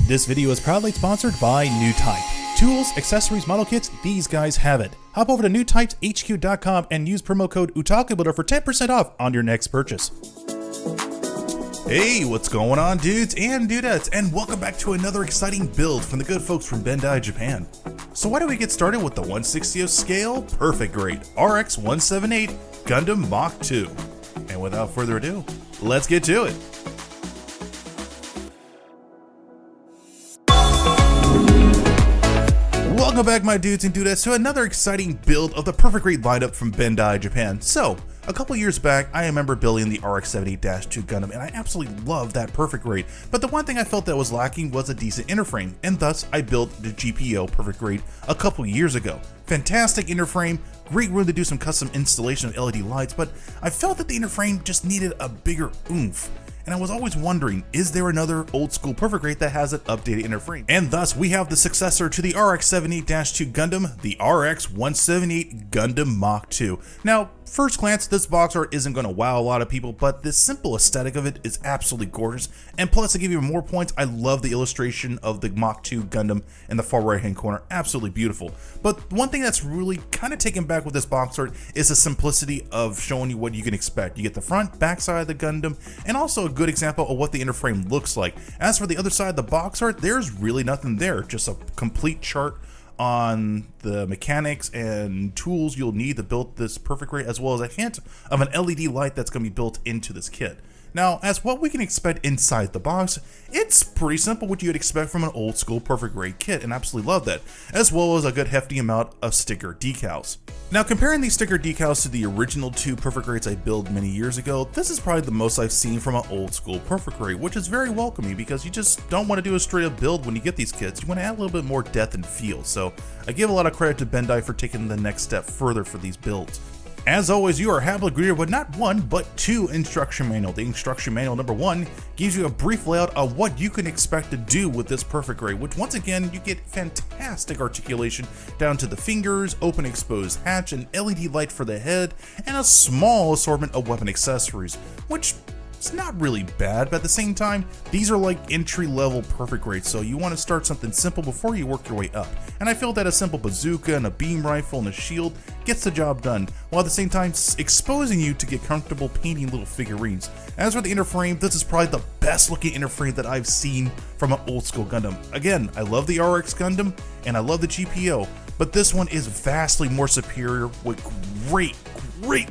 This video is proudly sponsored by Newtype. Tools, accessories, model kits, these guys have it. Hop over to newtypeshq.com and use promo code Otaku for 10% off on your next purchase. Hey, what's going on, dudes and dudettes, and welcome back to another exciting build from the good folks from Bandai, Japan. So why don't we get started with the 1/60th scale perfect grade RX 178 Gundam MkII. And without further ado, let's get to it. Welcome back, my dudes and dudettes, to another exciting build of the perfect grade lineup from Bandai, Japan. So, a couple years back, I remember building the RX 78-2 Gundam, and I absolutely loved that perfect grade. But the one thing I felt that was lacking was a decent interframe, and thus I built the GPO perfect grade a couple years ago. Fantastic interframe, great room to do some custom installation of LED lights, but I felt that the interframe just needed a bigger oomph. And I was always wondering, is there another old school perfect grade that has an updated interframe? And thus we have the successor to the RX 78-2 Gundam, the RX 178 Gundam MkII. Now, first glance, this box art isn't going to wow a lot of people, but the simple aesthetic of it is absolutely gorgeous. And plus, to give you more points, I love the illustration of the MkII Gundam in the far right hand corner, absolutely beautiful. But one thing that's really kind of taken back with this box art is the simplicity of showing you what you can expect. You get the front, back side of the Gundam, and also a good example of what the interframe looks like. As for the other side of the box art, there's really nothing there, just a complete chart on the mechanics and tools you'll need to build this perfect grade, as well as a hint of an LED light that's going to be built into this kit. Now, as what we can expect inside the box, it's pretty simple what you'd expect from an old school perfect grade kit, and I absolutely love that, as well as a good hefty amount of sticker decals. Now, comparing these sticker decals to the original two perfect grades I built many years ago, this is probably the most I've seen from an old school perfect grade, which is very welcoming because you just don't want to do a straight up build when you get these kits. You want to add a little bit more depth and feel, so I give a lot of credit to Bandai for taking the next step further for these builds. As always, you are happily greeted with not one, but two instruction manual. The instruction manual number 1 gives you a brief layout of what you can expect to do with this perfect grade, which once again, you get fantastic articulation down to the fingers, open exposed hatch, an LED light for the head, and a small assortment of weapon accessories, which it's not really bad, but at the same time, these are like entry-level perfect grades, so you want to start something simple before you work your way up. And I feel that a simple bazooka and a beam rifle and a shield gets the job done, while at the same time exposing you to get comfortable painting little figurines. As for the interframe, this is probably the best looking interframe that I've seen from an old school Gundam. Again, I love the RX Gundam and I love the GPO, but this one is vastly more superior with great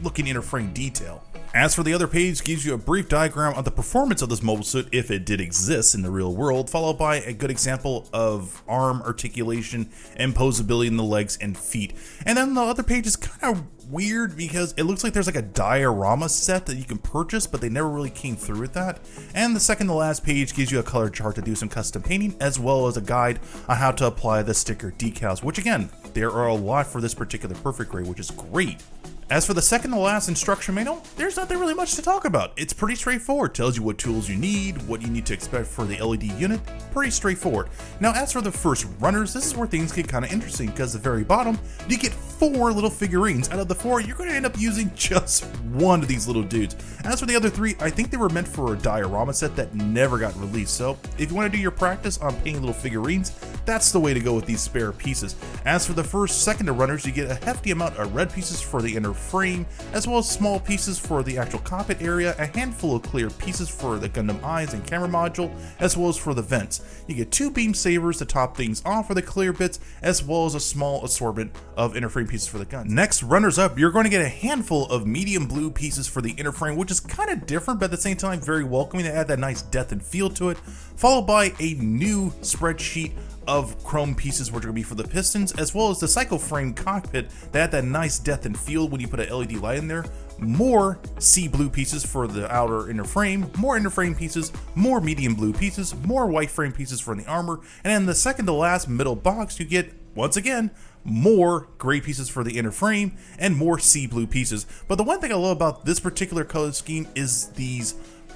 looking interframe detail. As for the other page, gives you a brief diagram of the performance of this mobile suit if it did exist in the real world, followed by a good example of arm articulation and posability in the legs and feet. And then the other page is kind of weird because it looks like there's like a diorama set that you can purchase, but they never really came through with that. And the second to last page gives you a color chart to do some custom painting, as well as a guide on how to apply the sticker decals, which again, there are a lot for this particular perfect grade, which is great. As for the second to last instruction manual, there's nothing really much to talk about. It's pretty straightforward. Tells you what tools you need, what you need to expect for the LED unit. Pretty straightforward. Now, as for the first runners, this is where things get kind of interesting because at the very bottom, you get 4 little figurines. Out of the 4, you're going to end up using just one of these little dudes. As for the other 3, I think they were meant for a diorama set that never got released. So if you want to do your practice on painting little figurines, that's the way to go with these spare pieces. As for the first second to runners, you get a hefty amount of red pieces for the inner frame, as well as small pieces for the actual cockpit area, a handful of clear pieces for the Gundam eyes and camera module, as well as for the vents. You get 2 beam sabers to top things off for the clear bits, as well as a small assortment of interframe pieces for the gun. Next, runners up, you're going to get a handful of medium blue pieces for the interframe, which is kind of different, but at the same time very welcoming to add that nice depth and feel to it, followed by a new spreadsheet of chrome pieces, which are going to be for the pistons, as well as the cycle frame cockpit that had that nice depth and feel when you put an LED light in there. More sea blue pieces for the outer inner frame, more inner frame pieces, more medium blue pieces, more white frame pieces for the armor, and in the second to last middle box, you get, once again, more gray pieces for the inner frame and more sea blue pieces. But the one thing I love about this particular color scheme is these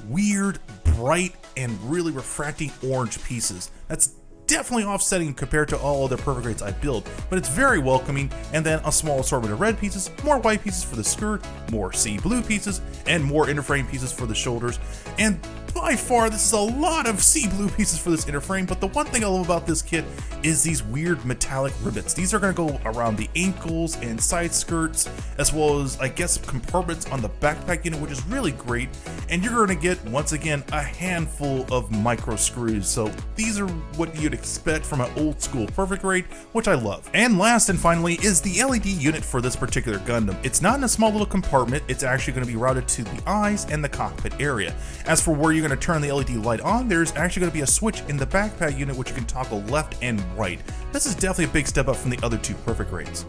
weird, bright, and really refracting orange pieces. That's definitely offsetting compared to all other perfect grades I built, but it's very welcoming. And then a small assortment of red pieces, more white pieces for the skirt, more sea blue pieces, and more interframe pieces for the shoulders. And by far, this is a lot of sea blue pieces for this inner frame, but the one thing I love about this kit is these weird metallic rivets. These are going to go around the ankles and side skirts, as well as, I guess, compartments on the backpack unit, which is really great. And you're going to get, once again, a handful of micro screws. So these are what you'd expect from an old school Perfect Grade, which I love. And last and finally is the LED unit for this particular Gundam. It's not in a small little compartment, it's actually going to be routed to the eyes and the cockpit area. As for where you're going to turn the LED light on, there's actually going to be a switch in the backpack unit which you can toggle left and right. This is definitely a big step up from the other two Perfect Grades.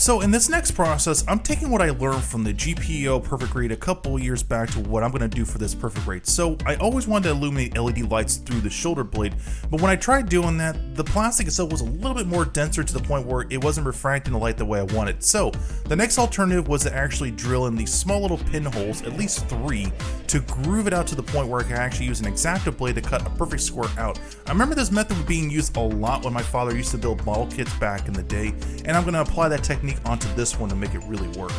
So in this next process, I'm taking what I learned from the GPO Perfect Grade a couple years back to what I'm going to do for this Perfect Grade. So I always wanted to illuminate LED lights through the shoulder blade, but when I tried doing that, the plastic itself was a little bit more denser to the point where it wasn't refracting the light the way I wanted. So the next alternative was to actually drill in these small little pinholes, at least 3, to groove it out to the point where I can actually use an X-Acto blade to cut a perfect square out. I remember this method being used a lot when my father used to build model kits back in the day, and I'm going to apply that technique onto this one to make it really work.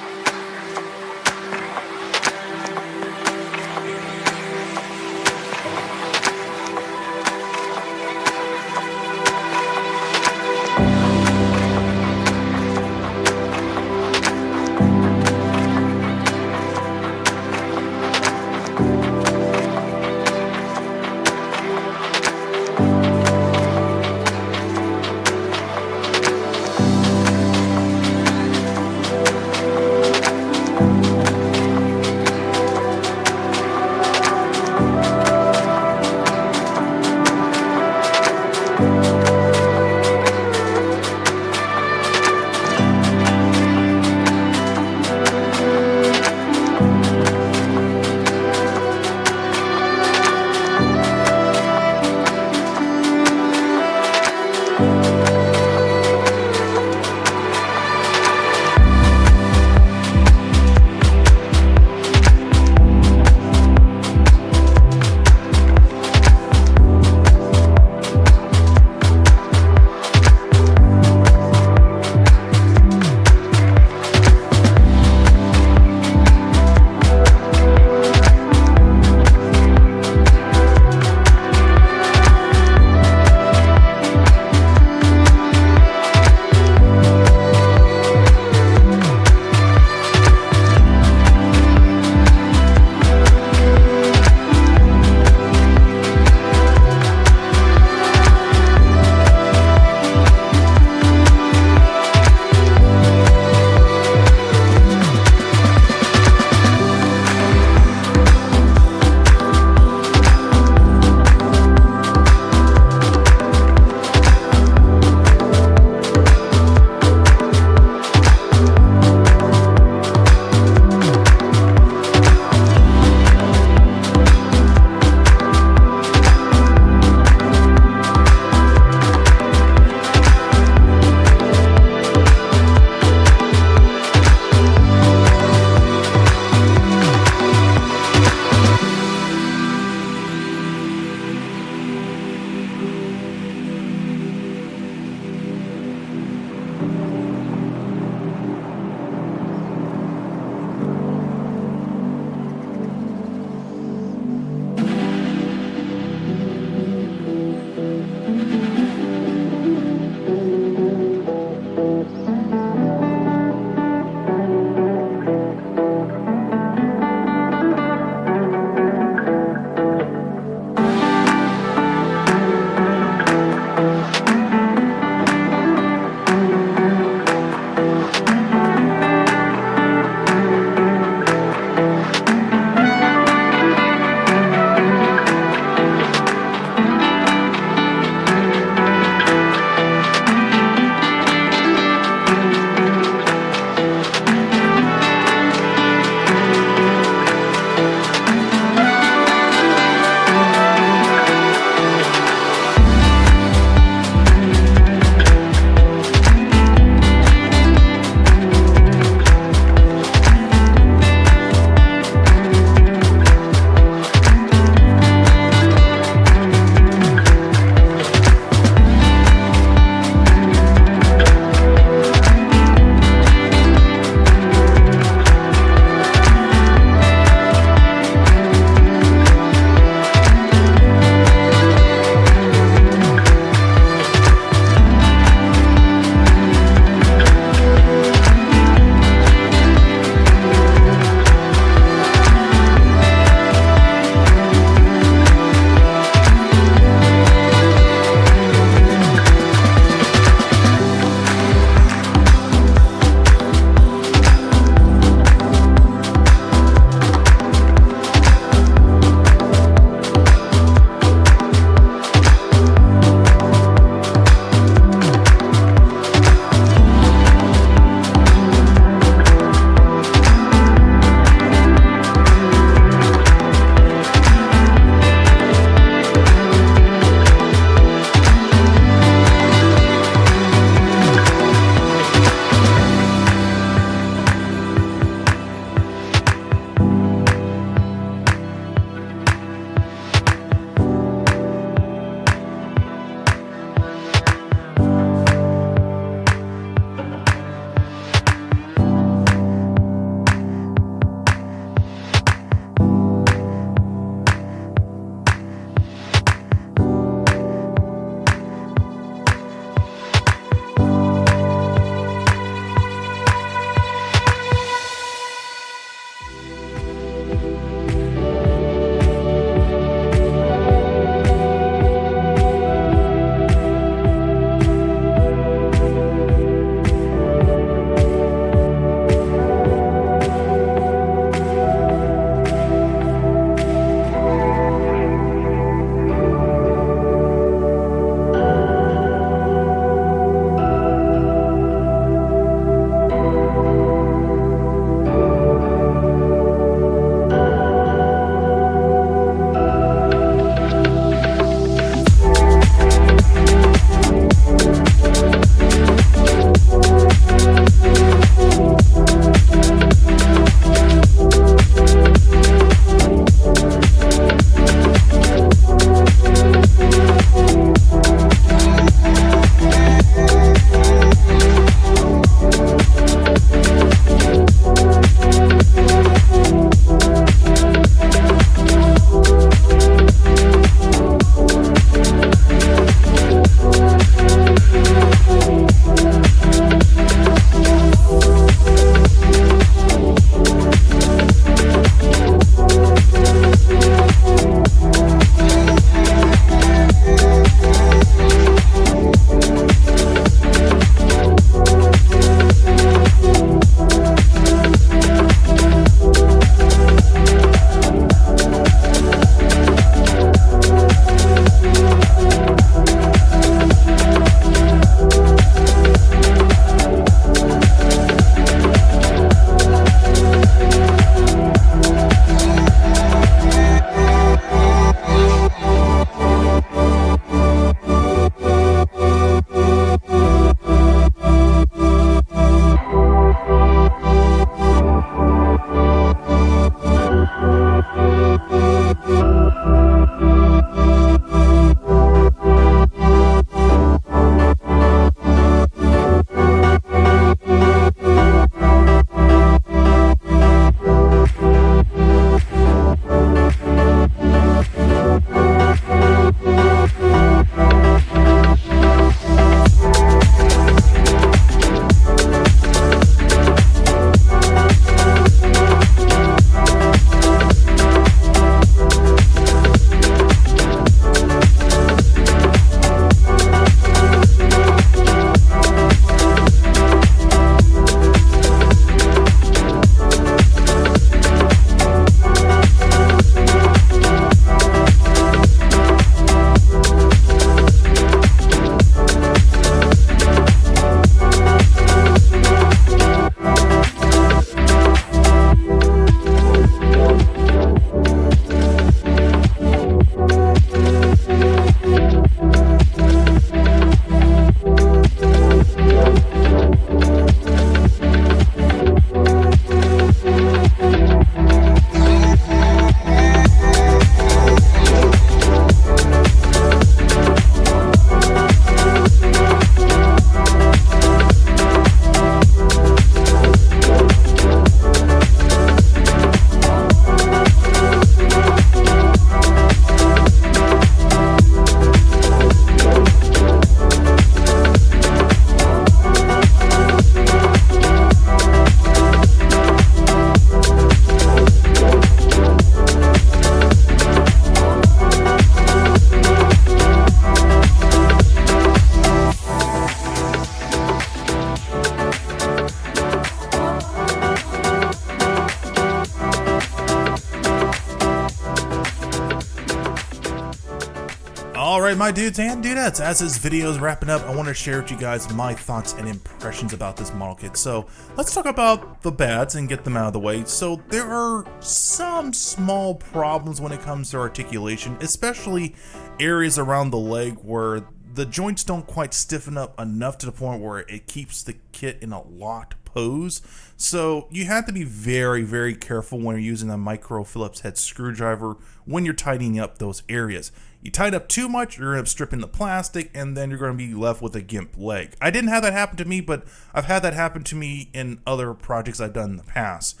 my dudes and dudettes, as this video is wrapping up, I want to share with you guys my thoughts and impressions about this model kit. So let's talk about the bads and get them out of the way. So there are some small problems when it comes to articulation, especially areas around the leg where the joints don't quite stiffen up enough to the point where it keeps the kit in a locked pose. So you have to be very, very careful when you're using a micro Phillips head screwdriver when you're tightening up those areas. You tighten up too much, you're going to end up stripping the plastic, and then you're going to be left with a gimp leg. I didn't have that happen to me, but I've had that happen to me in other projects I've done in the past.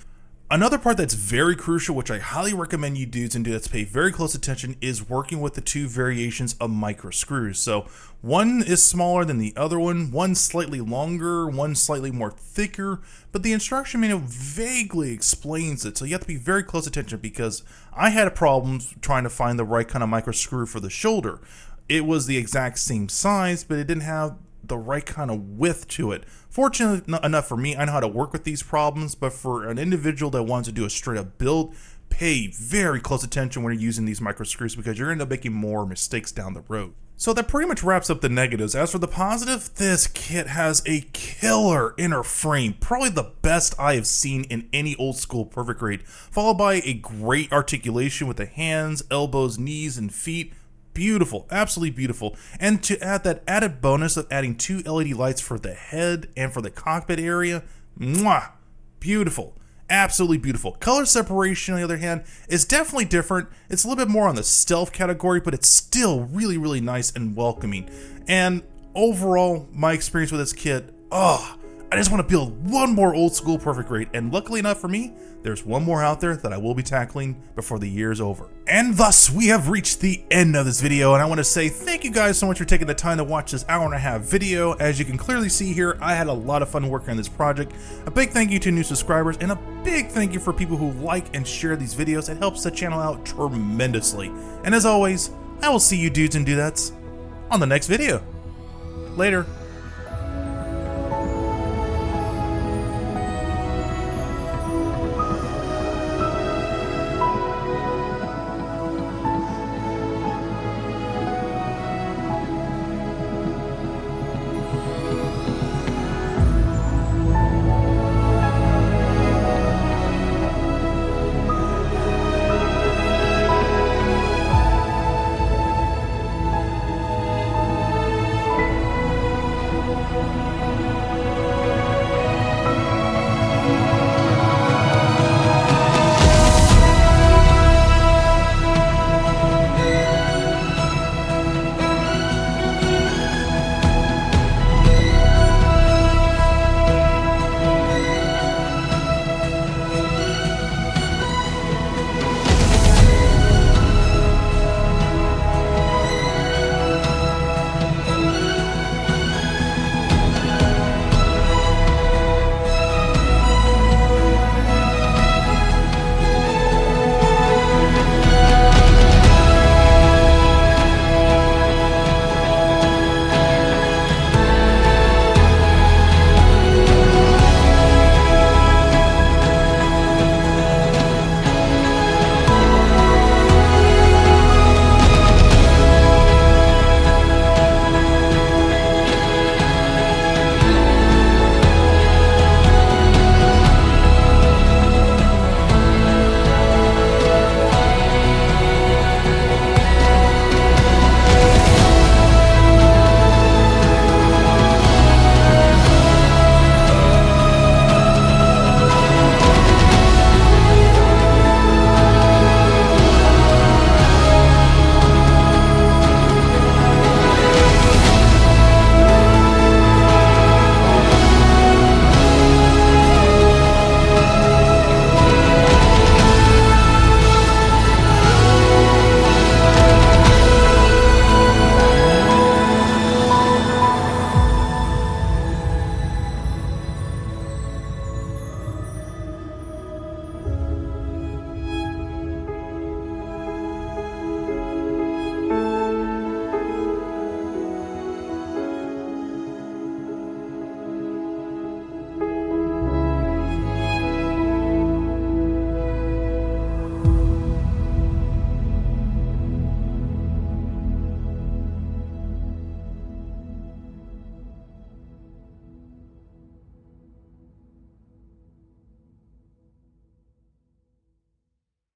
Another part that's very crucial, which I highly recommend you dudes and dudettes pay very close attention, is working with the two variations of micro screws. So one is smaller than the other one's slightly longer, one's slightly more thicker, but the instruction manual vaguely explains it, so you have to be very close attention because I had problems trying to find the right kind of micro screw for the shoulder. It was the exact same size, but it didn't have the right kind of width to it. Fortunately enough for me, I know how to work with these problems, but for an individual that wants to do a straight up build, pay very close attention when you're using these micro screws because you're going to end up making more mistakes down the road. So that pretty much wraps up the negatives. As for the positive, this kit has a killer inner frame, probably the best I have seen in any old school perfect grade, followed by a great articulation with the hands, elbows, knees, and feet. Beautiful, absolutely beautiful. And to add that added bonus of adding two LED lights for the head and for the cockpit area, mwah, beautiful, absolutely beautiful. Color separation, on the other hand, is definitely different. It's a little bit more on the stealth category, but it's still really, really nice and welcoming. And overall, my experience with this kit, I just want to build one more old school perfect grade, and luckily enough for me, there's one more out there that I will be tackling before the year is over. And thus, we have reached the end of this video, and I want to say thank you guys so much for taking the time to watch this hour-and-a-half video. As you can clearly see here, I had a lot of fun working on this project. A big thank you to new subscribers, and a big thank you for people who like and share these videos. It helps the channel out tremendously. And as always, I will see you dudes and dudettes on the next video. Later.